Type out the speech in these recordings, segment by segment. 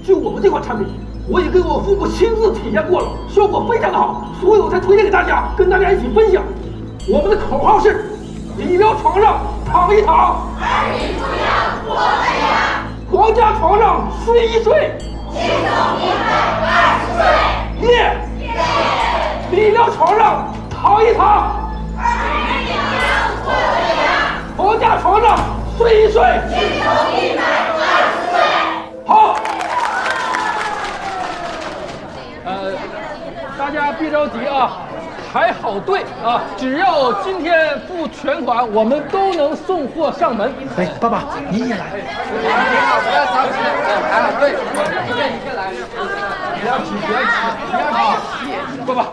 就我们这款产品，我也跟我父母亲自体验过了，效果非常的好，所以我才推荐给大家，跟大家一起分享。我们的口号是：理疗床上躺一躺，二人不养活得养；皇家床上睡一睡，轻松明白20岁。耶！理疗床上躺一躺，二人不养活得养；皇家床上睡一睡，轻松明白20岁。好。大家别着急啊。排好队啊！只要今天付全款，我们都能送货上门。哎，爸爸，你也来。不要着急，排好队。你先来。不要急。爸爸，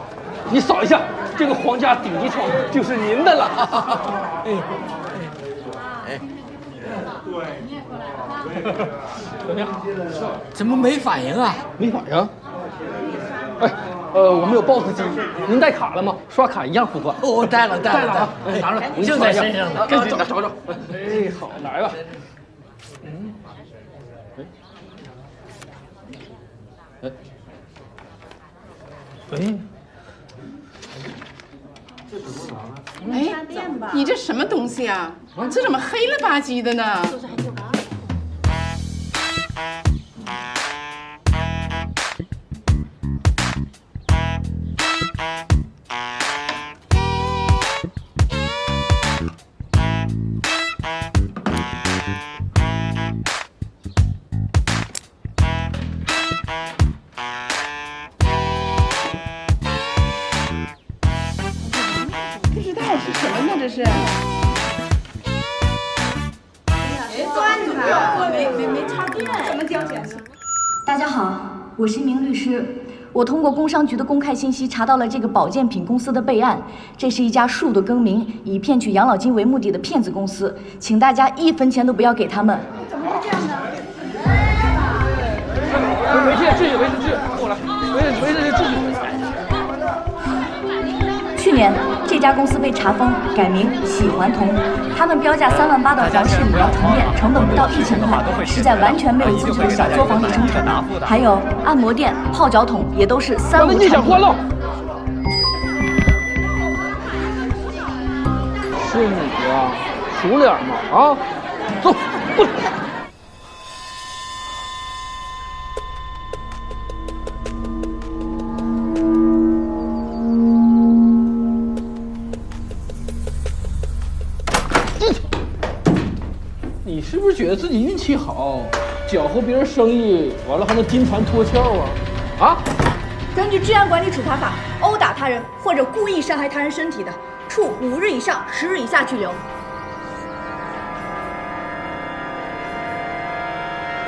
你扫一下，这个皇家顶级床就是您的了。怎么样？怎么没反应啊？没反应？哎。我们有 POS 机，您带卡了吗？刷卡一样付款。我带了啊，拿着，就在身上呢。赶紧的，找。哎，好，来吧。哎，你这什么东西啊？这怎么黑了吧唧的呢？不知道是什么呢？这是？算了，没插电，怎么交钱？大家好，我是一名律师。我通过工商局的公开信息查到了这个保健品公司的备案，这是一家数度更名、以骗取养老金为目的的骗子公司，请大家1分钱都不要给他们。怎么会这样呢？维持秩序，过来，维持秩序。去年这家公司被查封，改名喜欢通，他们标价3万8的皇室理疗床垫，成本不到1000块，是在完全没有资质的小作坊里生产的。还有按摩垫、泡脚桶也都是3、5产品。是你呀，熟脸吗？啊，走，过来。你是不是觉得自己运气好，搅和别人生意，完了还能金蝉脱壳啊？啊！根据治安管理处罚法，殴打他人或者故意伤害他人身体的，处5日以上10日以下拘留。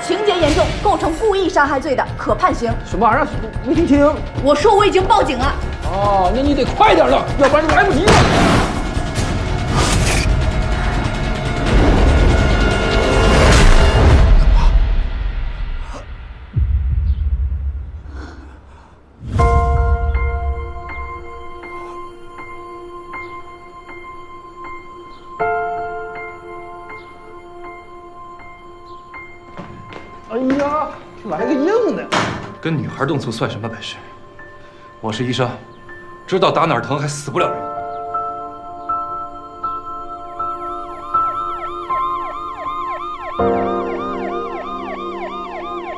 情节严重，构成故意伤害罪的，可判刑。什么玩意儿？没听清。我说我已经报警了。哦，那你得快点了，要不然就来不及了。哎呀，来个硬的！跟女孩动粗算什么本事？我是医生，知道打哪儿疼还死不了人。